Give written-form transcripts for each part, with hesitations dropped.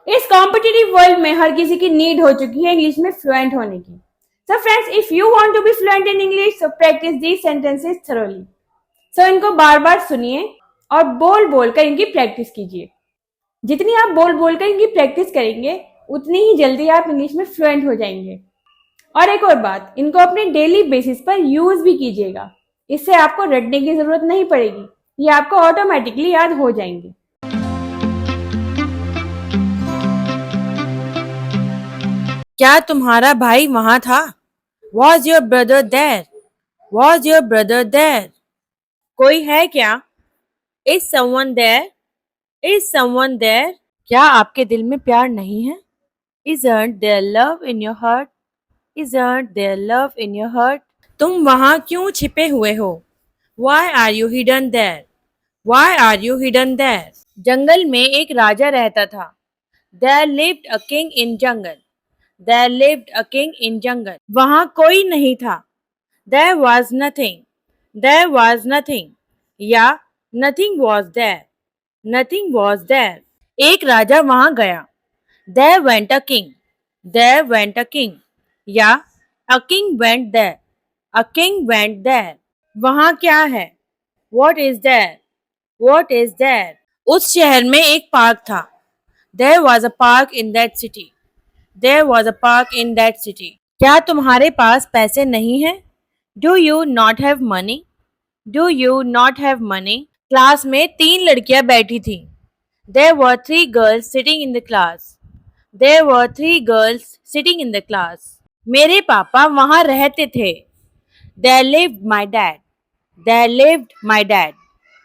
इस competitive world में हर किसी की नीड हो चुकी है इंग्लिश में फ्लुएंट होने की। So friends, if you want to be fluent in English, so practice these sentences thoroughly. So इनको बार बार सुनिए और बोल बोल कर इनकी प्रैक्टिस कीजिए। जितनी आप बोल बोल कर इनकी प्रैक्टिस करेंगे, उतनी ही जल्दी आप इंग्लिश में फ्लुएंट हो जाएंगे। और एक और बात, इनको अपने डेली बेसिस पर यूज भी कीजिएगा। इससे आपको रटने की जरूरत नहीं पड़ेगी, ये आपको ऑटोमेटिकली याद हो जाएंगे। क्या तुम्हारा भाई वहां था? Was your brother there? Was your brother there? कोई है क्या? Is someone there? Is someone there? क्या आपके दिल में प्यार नहीं है? Isn't there love in your heart? Isn't there love in your heart? तुम वहां क्यों छिपे हुए हो? Why are you hidden there? Why are you hidden there? जंगल में एक राजा रहता था। There lived a king in jungle. There lived a king in jungle. वहां कोई नहीं था। There was nothing. There was nothing. या nothing was there. Nothing was there. एक राजा वहां गया। There went a king. There went a king. या a king went there. A king went there. वहां क्या है? What is there? What is there? उस शहर में एक पार्क था। There was a park in that city. There was a park in that city. क्या तुम्हारे पास पैसे नहीं हैं? Do you not have money? Do you not have money? Class में 3 लड़कियां बैठी थी। There were 3 girls sitting in the class. There were 3 girls sitting in the class. मेरे पापा वहां रहते थे। There lived my dad. There lived my dad.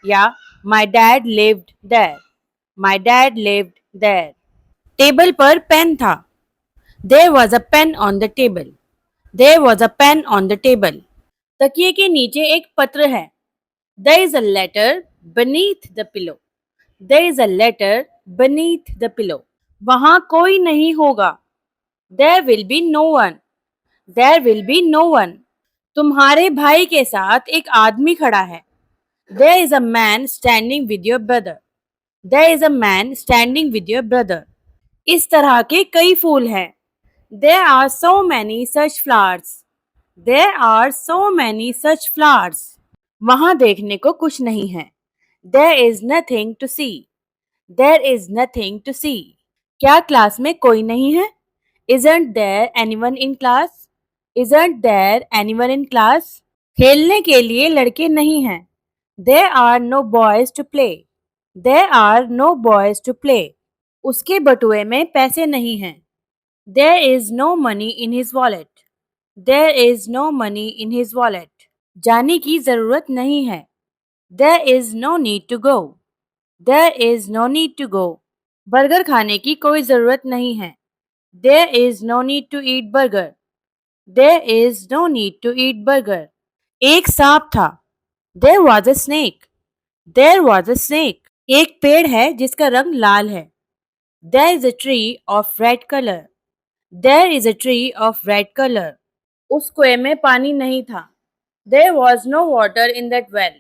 या my dad lived there. My dad lived there. Table पर pen था। There was a pen on the table. There was a pen on the table. तकिए के नीचे एक पत्र है। There is a letter beneath the pillow. There is a letter beneath the pillow. वहां कोई नहीं होगा। There will be no one. There will be no one. तुम्हारे भाई के साथ एक आदमी खड़ा है। There is a man standing with your brother. There is a man standing with your brother. इस तरह के कई फूल हैं। There are so many such flowers. There are so many such flowers. वहां देखने को कुछ नहीं है। There is nothing to see. There is nothing to see. क्या क्लास में कोई नहीं है? Isn't there anyone in class? Isn't there anyone in class? खेलने के लिए लड़के नहीं हैं। There are no boys to play. There are no boys to play. उसके बटुए में पैसे नहीं हैं। There is no money in his wallet. There is no money in his wallet. जाने की जरूरत नहीं है। There is no need to go. There is no need to go. Burger खाने की कोई जरूरत नहीं है। There is no need to eat burger. There is no need to eat burger. एक सांप था। There was a snake. There was a snake. एक पेड़ है जिसका रंग लाल है। There is a tree of red color. There is a tree of red color. उस कुएं में पानी नहीं था। There was no water in that well.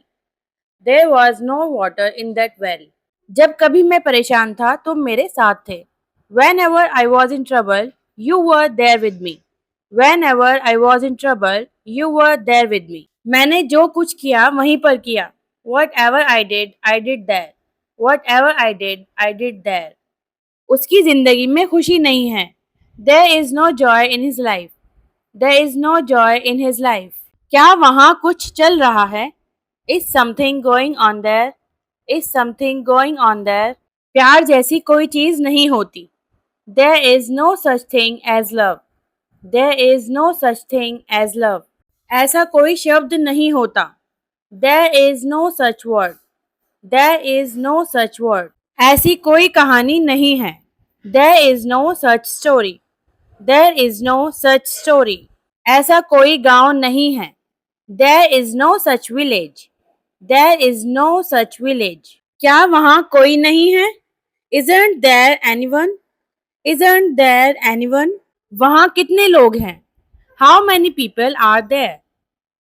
There was no water in that well. जब कभी मैं परेशान था तुम मेरे साथ थे। Whenever I was in trouble, you were there with me. Whenever I was in trouble, you were there with me. मैंने जो कुछ किया वहीं पर किया। Whatever I did there. Whatever I did there. उसकी जिंदगी में खुशी नहीं है। There is no joy in his life. There is no joy in his life. क्या वहाँ कुछ चल रहा है? Is something going on there? Is something going on there? प्यार जैसी कोई चीज नहीं होती। There is no such thing as love. There is no such thing as love. ऐसा कोई शब्द नहीं होता। There is no such word. There is no such word. ऐसी कोई कहानी नहीं है। There is no such story. There is no such story. ऐसा कोई गांव नहीं है। There is no such village. There is no such village. क्या वहाँ कोई नहीं है? Isn't there anyone? Isn't there anyone? वहाँ कितने लोग हैं? How many people are there?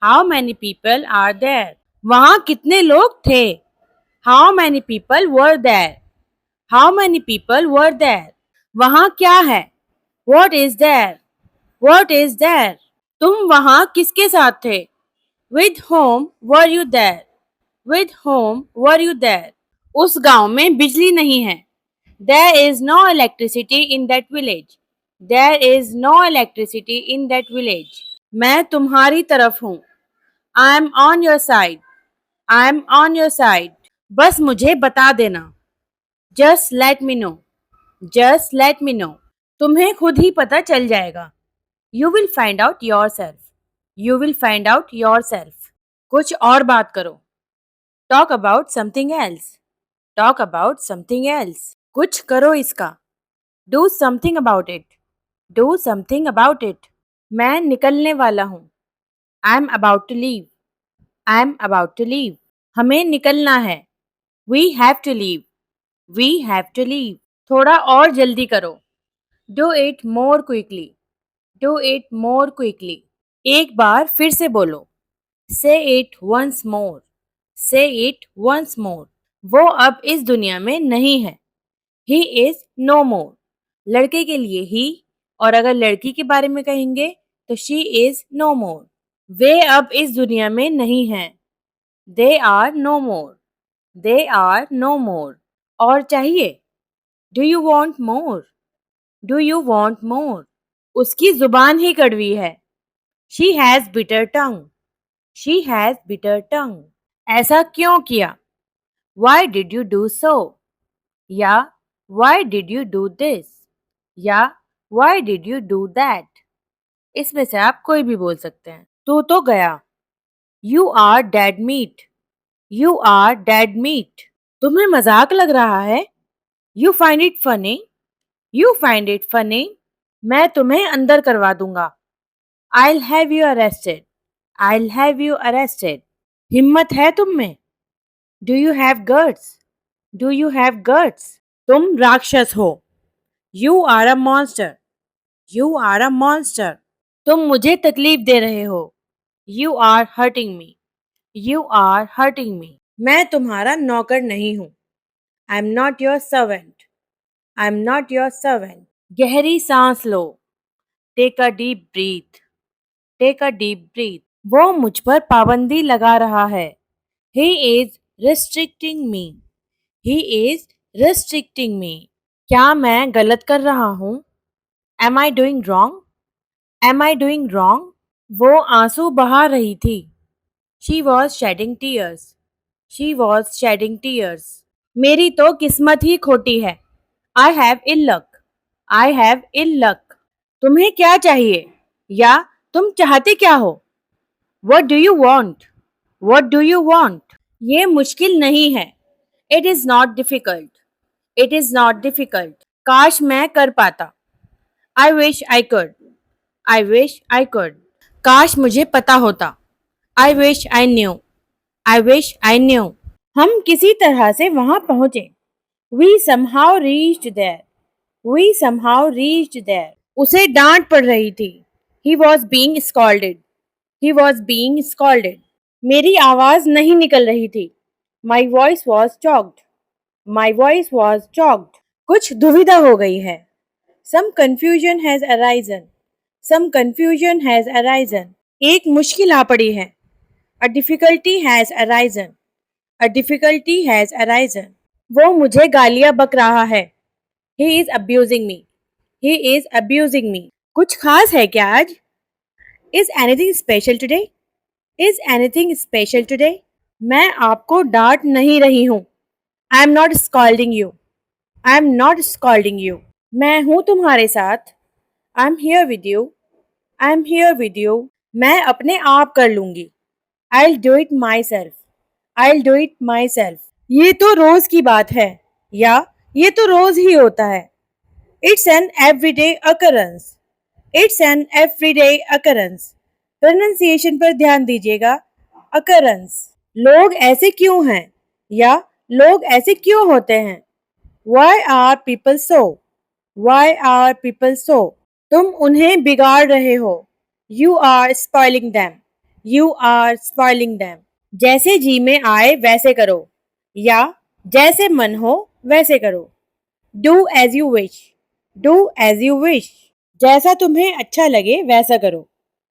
How many people are there? वहाँ कितने लोग थे? How many people were there? How many people were there? वहाँ क्या है? What is there? What is there? तुम वहाँ किसके साथ थे? With whom were you there? With whom were you there? उस गांव में बिजली नहीं है. There is no electricity in that village. There is no electricity in that village. मैं तुम्हारी तरफ हूँ. I am on your side. I am on your side. बस मुझे बता देना. Just let me know. Just let me know. तुम्हें खुद ही पता चल जाएगा. You will find out yourself. You will find out yourself. कुछ और बात करो. Talk about something else. Talk about something else. कुछ करो इसका. Do something about it. Do something about it. मैं निकलने वाला हूँ. I am about to leave. I am about to leave. हमें निकलना है. We have to leave. We have to leave. थोड़ा और जल्दी करो. Do it more quickly. Do it more quickly. एक बार फिर से बोलो. Say it once more. Say it once more. वो अब इस दुनिया में नहीं है. He is no more. लड़के के लिए ही और अगर लड़की के बारे में कहेंगे तो she is no more. वे अब इस दुनिया में नहीं हैं. They are no more. They are no more. और चाहिए. Do you want more? Do you want more? उसकी जुबान ही कड़वी है. She has bitter tongue. She has bitter tongue. ऐसा क्यों किया? Why did you do so? या Why did you do this? या Why did you do that? इसमें से आप कोई भी बोल सकते हैं. तू तो गया. You are dead meat. You are dead meat. तुम्हें मजाक लग रहा है? You find it funny. You find it funny. मैं तुम्हें अंदर करवा दूंगा. I'll have you arrested. I'll have you arrested. हिम्मत है तुम में? Do you have guts? Do you have guts? तुम राक्षस हो. You are a monster. You are a monster. तुम मुझे तकलीफ दे रहे हो. You are hurting me. You are hurting me. मैं तुम्हारा नौकर नहीं हूँ. I'm not your servant. I'm not your servant. गहरी सांस लो. Take a deep breath. Take a deep breath. वो मुझ पर पाबंदी लगा रहा है. He is restricting me. He is restricting me. क्या मैं गलत कर रहा हूँ? Am I doing wrong? Am I doing wrong? वो आंसू बहा रही थी. She was shedding tears. She was shedding tears. मेरी तो किस्मत ही खोटी है. I have ill luck. I have ill luck. तुम्हें क्या चाहिए? या तुम चाहते क्या हो? What do you want? What do you want? ये मुश्किल नहीं है. It is not difficult. It is not difficult. काश मैं कर पाता. I wish I could. I wish I could. काश मुझे पता होता. I wish I knew. I wish I knew. हम किसी तरह से वहां पहुंचे. We somehow reached there. We somehow reached there. उसे डांट पड़ रही थी. He was being scolded. He was being scolded. मेरी आवाज नहीं निकल रही थी. My voice was choked. My voice was choked. कुछ दुविधा हो गई है. Some confusion has arisen. Some confusion has arisen. एक मुश्किल आ पड़ी है. A difficulty has arisen. A difficulty has arisen. वो मुझे गालियां बक रहा है. He is abusing me. He is abusing me. कुछ खास है क्या आज? Is anything special today? Is anything special today? मैं आपको डांट नहीं रही हूँ. I am not scolding you. I am not scolding you. मैं हूँ तुम्हारे साथ. I am here with you. I am here with you. मैं अपने आप कर लूंगी. I'll do it myself. I'll do it myself. ये तो रोज की बात है. या ये तो रोज ही होता है. It's an everyday occurrence. It's an everyday occurrence. Pronunciation पर ध्यान दीजिएगा. Occurrence. लोग ऐसे क्यों हैं? या लोग ऐसे क्यों होते हैं? Why are people so? Why are people so? तुम उन्हें बिगाड़ रहे हो. You are spoiling them. You are spoiling them. जैसे जी में आए वैसे करो. या जैसे मन हो वैसे करो. Do as you wish. Do as you wish, जैसा तुम्हें अच्छा लगे वैसा करो।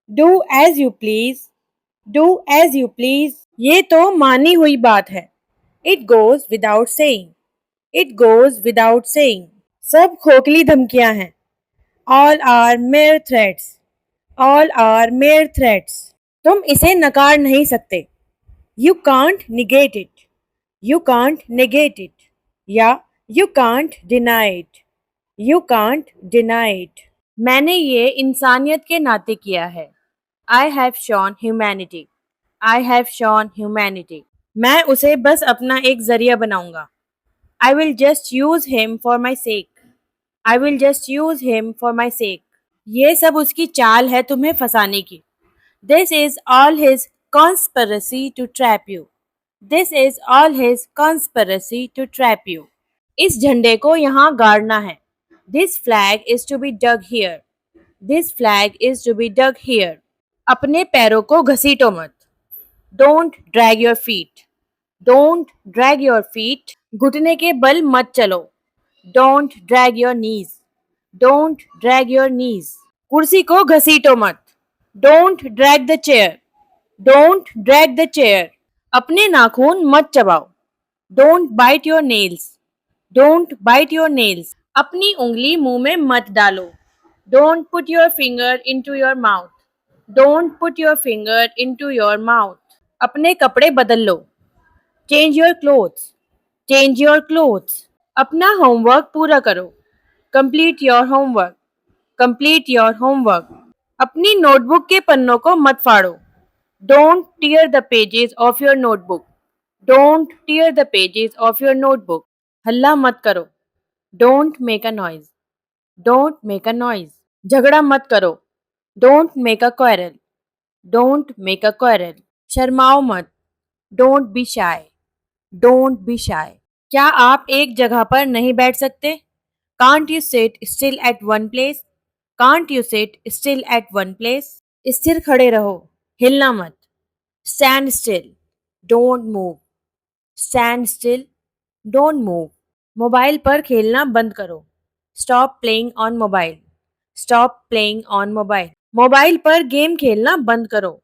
Do as you please, do as you please, ये तो मानी हुई बात है। It goes without saying, it goes without saying, सब खोखली धमकियां हैं। All are mere threats, all are mere threats, तुम इसे नकार नहीं सकते। You can't negate it, you can't negate it, या you can't deny it, you can't deny it. मैंने ये इंसानियत के नाते किया है। I have shown humanity, I have shown humanity, मैं उसे बस अपना एक जरिया बनाऊंगा। I will just use him for my sake, I will just use him for my sake, ये सब उसकी चाल है तुम्हें फंसाने की। This is all his conspiracy to trap you, this is all his conspiracy to trap you, इस झंडे को यहाँ गाड़ना है। This flag is to be dug here, this flag is to be dug here, अपने पैरों को घसीटो मत। Don't drag your feet, don't drag your feet, घुटने के बल मत चलो। Don't drag your knees, don't drag your knees, कुर्सी को घसीटो मत। Don't drag the chair, don't drag the chair, अपने नाखून मत चबाओ। Don't bite your nails, don't bite your nails, अपनी उंगली मुंह में मत डालो। Don't put your finger into your mouth, don't put your finger into your mouth, अपने कपड़े बदल लो। Change your clothes, change your clothes, अपना होमवर्क पूरा करो। Complete your homework, complete your homework, अपनी नोटबुक के पन्नों को मत फाड़ो। Don't tear the pages of your notebook, don't tear the pages of your notebook, हल्ला मत करो। Don't make a noise, don't make a noise, झगड़ा मत करो। Don't make a quarrel, don't make a quarrel, शर्माओ मत। Don't be shy, don't be shy, क्या आप एक जगह पर नहीं बैठ सकते? Can't you sit still at one place, can't you sit still at one place, स्थिर खड़े रहो, हिलना मत। Stand still, don't move, stand still, don't move, mobile पर खेलना बंद करो। Stop playing on mobile, stop playing on mobile, mobile पर गेम खेलना बंद करो।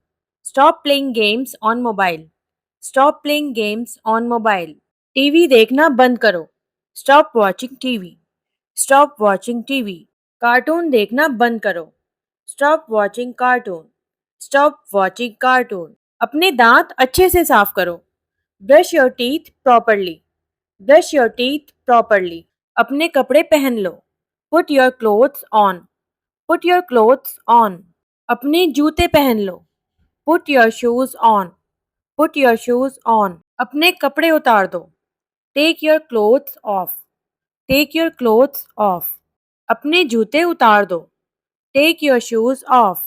Stop playing games on mobile, stop playing games on mobile, TV देखना बंद करो। Stop watching TV, stop watching TV, cartoon देखना बंद करो। Stop watching cartoon, stop watching cartoon, अपने दांत अच्छे से साफ करो। Brush your teeth properly, brush your teeth properly, अपने कपड़े पहन लो। Put your clothes on, put your clothes on, अपने जूते पहन लो। Put your shoes on, put your shoes on, अपने कपड़े उतार दो। Take your clothes off, take your clothes off, अपने जूते उतार दो। Take your shoes off,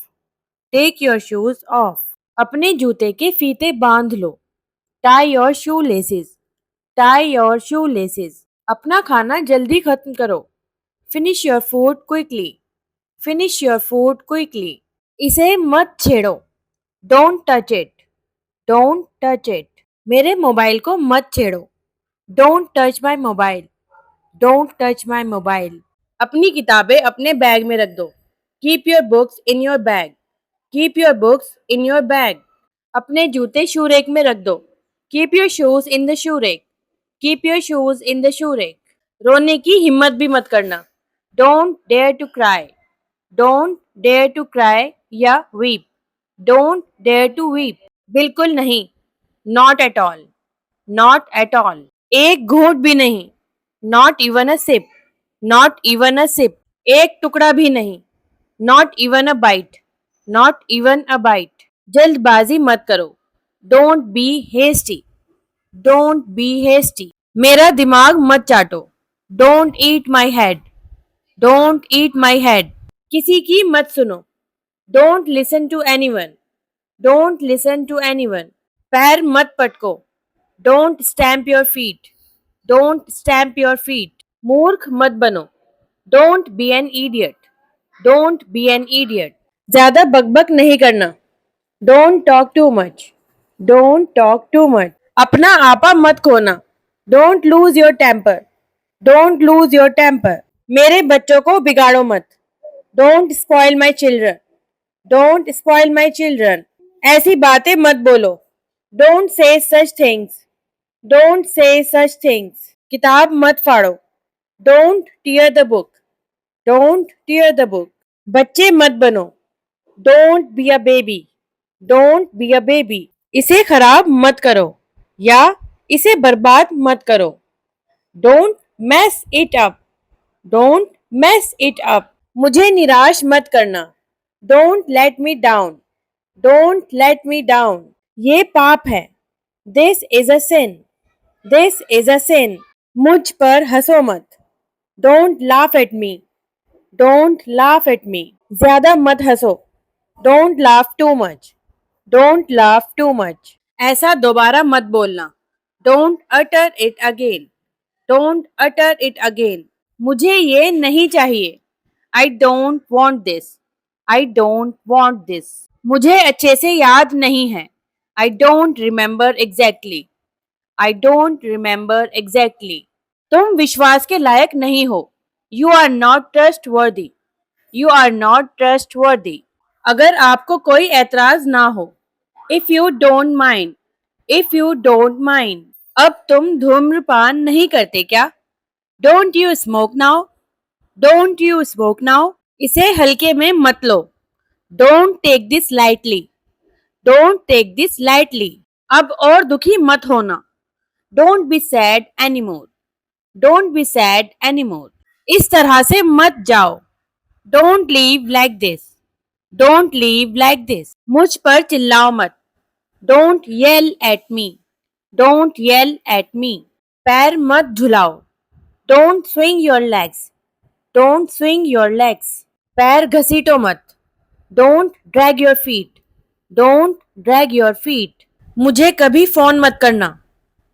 take your shoes off, अपने जूते के फीते बांध लो। Tie your shoe laces, tie your shoe laces, अपना खाना जल्दी खत्म करो। Finish your food quickly, finish your food quickly, इसे मत छेड़ो। Don't touch it, don't touch it, मेरे मोबाइल को मत छेड़ो। Don't touch my mobile, don't touch my mobile, अपनी किताबें अपने बैग में रख दो। Keep your books in your bag, keep your books in your bag, अपने जूते शू रेक में रख दो। Keep your shoes in the shoe rack, keep your shoes in the shoe rack, रोने की हिम्मत भी मत करना। Don't dare to cry, don't dare to cry या weep, don't dare to weep, बिल्कुल नहीं। Not at all, not at all, एक घूंट भी नहीं। Not even a sip, not even a sip, एक टुकड़ा भी नहीं। Not even a bite, not even a bite, जल्दबाजी मत करो। Don't be hasty, don't be hasty, मेरा दिमाग मत चाटो। Don't eat my head, don't eat my head, किसी की मत सुनो। Don't listen to anyone, don't listen to anyone, पैर मत पटको। Don't stamp your feet, don't stamp your feet, मूर्ख मत बनो। Don't be an idiot, don't be an idiot, ज्यादा बकबक नहीं करना। Don't talk too much, don't talk too much, अपना आपा मत खोना। Don't lose your temper, don't lose your temper, मेरे बच्चों को बिगाड़ो मत। Don't spoil my children. Don't spoil my children. ऐसी बातें मत बोलो। Don't say such things. Don't say such things. किताब मत फाड़ो। Don't tear the book. Don't tear the book. बच्चे मत बनो। Don't be a baby. Don't be a baby. इसे खराब मत करो या इसे बर्बाद मत करो। Don't mess it up. Don't mess it up. मुझे निराश मत करना। Don't let me down. Don't let me down. ये पाप है। This is a sin. This is a sin. मुझ पर हंसो मत। Don't laugh at me. Don't laugh at me. ज्यादा मत हंसो। Don't laugh too much. Don't laugh too much. ऐसा दोबारा मत बोलना। Don't utter it again. Don't utter it again. मुझे ये नहीं चाहिए। I don't want this. I don't want this. मुझे अच्छे से याद नहीं है। I don't remember exactly. I don't remember exactly. तुम विश्वास के लायक नहीं हो। You are not trustworthy. You are not trust वर्दी। अगर आपको कोई एतराज ना हो। If you don't mind. If you don't mind. अब तुम धूम्रपान नहीं करते क्या? Don't you smoke now. Don't you smoke now. इसे हल्के में मत लो। Don't take this lightly. Don't take this lightly. अब और दुखी मत होना। Don't be sad anymore. Don't be sad anymore. इस तरह से मत जाओ। Don't leave like this. Don't leave like this. मुझ पर चिल्लाओ मत। Don't yell at me. Don't yell at me. पैर मत झुलाओ। Don't swing your legs. Don't swing your legs. पैर घसीटो मत। Don't drag your feet. Don't drag your feet. मुझे कभी फोन मत करना।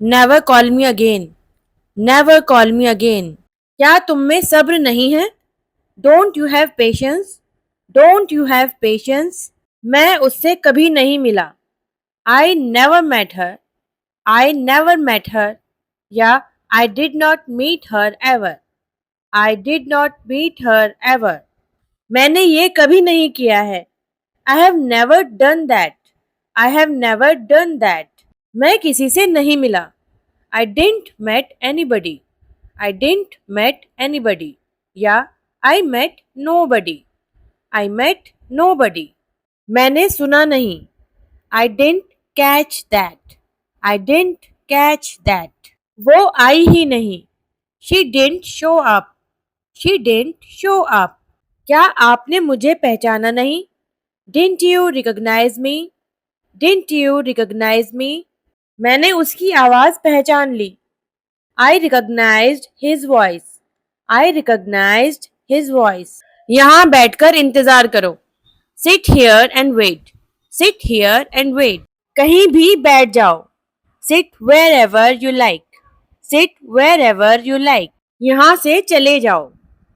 Never call me again. Never call me again. क्या तुम में सब्र नहीं है? Don't you have patience. Don't you have patience. मैं उससे कभी नहीं मिला। I never met her. I never met her या I did not meet her ever. I did not meet her ever. मैंने ये कभी नहीं किया है। I have never done that. I have never done that. मैं किसी से नहीं मिला। I didn't met anybody. I didn't met anybody या I met nobody. I met nobody. मैंने सुना नहीं। I didn't catch that. I didn't catch that. वो आई ही नहीं। She didn't show up. She didn't show up. क्या आपने मुझे पहचाना नहीं? Didn't you recognise me? Didn't you recognise me? मैंने उसकी आवाज पहचान ली। I recognised his voice. I recognised his voice. यहाँ बैठकर इंतजार करो। Sit here and wait. Sit here and wait. कहीं भी बैठ जाओ। Sit wherever you like. Sit wherever you like. यहाँ से चले जाओ।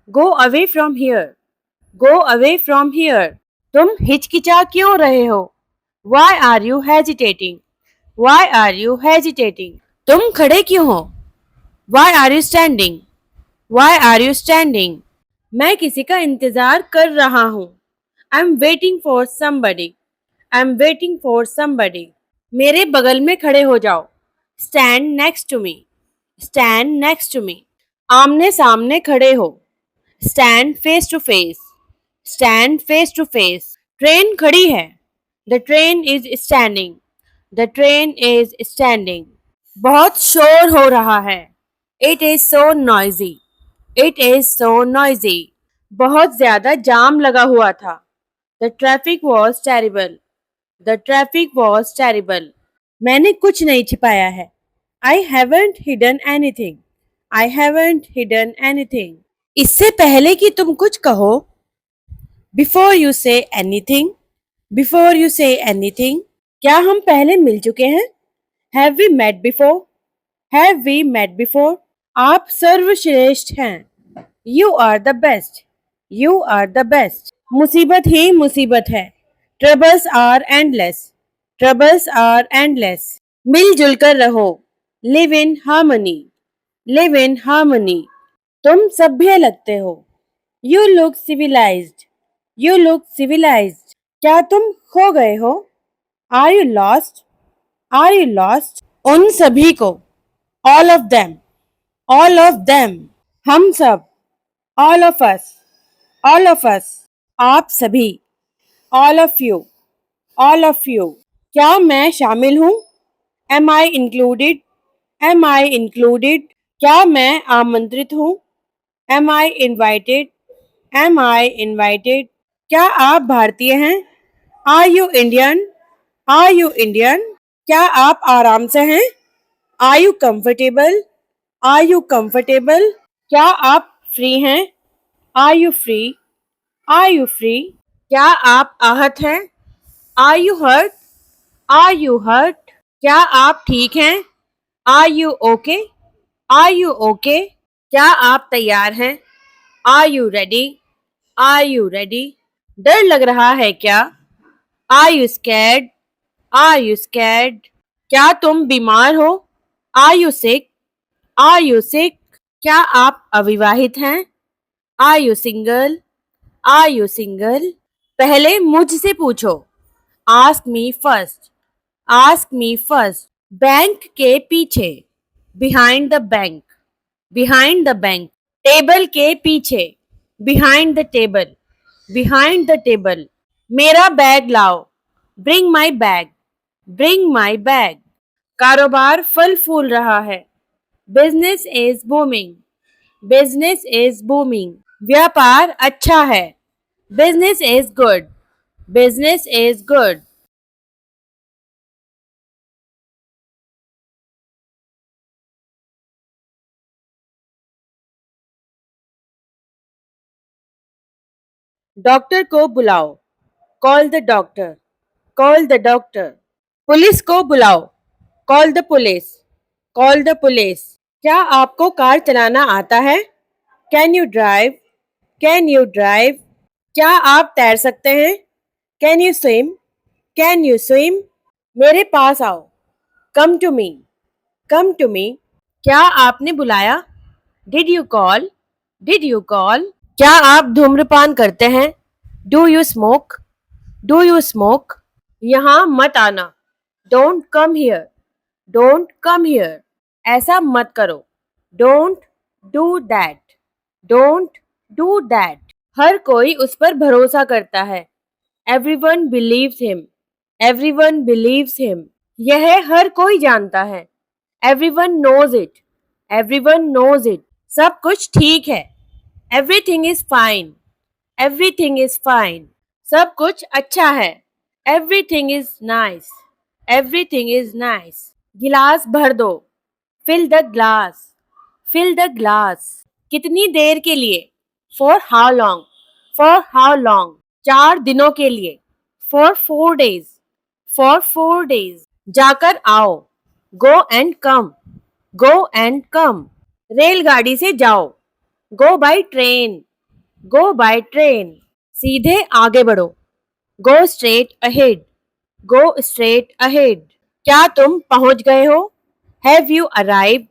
Go away from here. Go away from here. तुम हिचकिचा क्यों रहे हो? Why are you hesitating? Why are you hesitating? तुम खड़े क्यों हो? Why are you standing? Why are you standing? मैं किसी का इंतजार कर रहा हूँ। I am waiting for somebody. I am waiting for somebody. मेरे बगल में खड़े हो जाओ। Stand next to me. Stand next to me. आमने सामने खड़े हो। Stand face to face. Stand face to face. Train खड़ी है। The train is standing. The train is standing. बहुत शोर हो रहा है। It is so noisy. It is so noisy. बहुत ज्यादा जाम लगा हुआ था। The traffic was terrible. The traffic was terrible. मैंने कुछ नहीं छिपाया है। I haven't hidden anything. I haven't hidden anything. इससे पहले कि तुम कुछ कहो। Before you say anything. Before you say anything. क्या हम पहले मिल चुके हैं? Have we met before? Have we met before? आप सर्वश्रेष्ठ हैं। You are the best. You are the best. मुसीबत ही मुसीबत है। Troubles are endless. Troubles are endless. मिलजुल कर रहो। Live in harmony. Live in harmony. तुम सभ्य लगते हो। You look civilized. You look civilized. क्या तुम खो गए हो? Are you lost? Are you lost? उन सभी को। All of them. All of them. हम सब। All of us. All of us. आप सभी। All of you. All of you. क्या मैं शामिल हूँ? Am I included? Am I included? क्या मैं आमंत्रित हूँ? Am I invited? Am I invited? क्या आप भारतीय हैं? Are you Indian? Are you Indian? क्या आप आराम से हैं? Are you comfortable? Are you comfortable? क्या आप फ्री हैं? Are you free? Are you free? क्या आप आहत हैं? Are you hurt? Are you hurt? क्या आप ठीक हैं? Are you okay? Are you okay? क्या आप तैयार हैं? Are you ready? Are you ready? डर लग रहा है क्या? Are you scared? Are you scared? क्या तुम बीमार हो? Are you sick? Are you sick? क्या आप अविवाहित हैं? Are you single? Are you single? पहले मुझसे पूछो। Ask me first. Ask me first. Bank के पीछे। Behind the bank. Behind the bank. Table के पीछे। Behind the table. Behind the table. मेरा बैग लाओ। Bring my bag. Bring my bag. कारोबार फल फूल रहा है। Business is booming. Business is booming. व्यापार अच्छा है। Business is good. Business is good. Doctor को बुलाओ। Call the doctor. Call the doctor. Police को बुलाओ। Call the police. Call the police. क्या आपको कार चलाना आता है? Can you drive? Can you drive? क्या आप तैर सकते हैं? Can you swim? Can you swim? मेरे पास आओ। Come to me. Come to me. क्या आपने बुलाया? Did you call? Did you call? क्या आप धूम्रपान करते हैं? Do you smoke? Do you smoke? यहाँ मत आना। Don't come here. Don't come here. ऐसा मत करो। Don't do that. Don't do that. हर कोई उस पर भरोसा करता है। Everyone believes him. Everyone believes him. यह हर कोई जानता है। Everyone knows it. Everyone knows it. सब कुछ ठीक है। Everything is fine. Everything is fine. सब कुछ अच्छा है। Everything is nice. Everything is nice. गिलास भर दो। Fill the glass. Fill the glass. कितनी देर के लिए? For how long? For how long? 4 दिनों के लिए। For 4 days. For 4 days. जाकर आओ। Go and come. Go and come. रेलगाड़ी से जाओ। Go by train. Go by train. सीधे आगे बढ़ो। Go straight ahead. Go straight ahead. क्या तुम पहुंच गए हो? Have you arrived?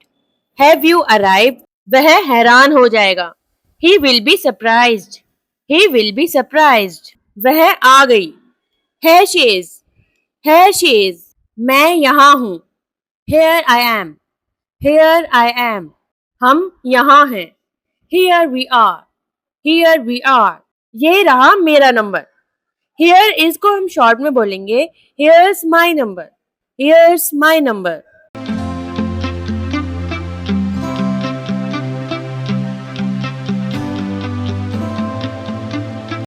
Have you arrived? वह हैरान हो जाएगा। He will be surprised. He will be surprised. वह आ गई। Here she is. Here she is. मैं यहाँ हूँ। Here I am. Here I am. हम यहाँ हैं। Here we are. Here we are. ये रहा मेरा नंबर। Here is को हम शॉर्ट में बोलेंगे Here's my number. Here's my number.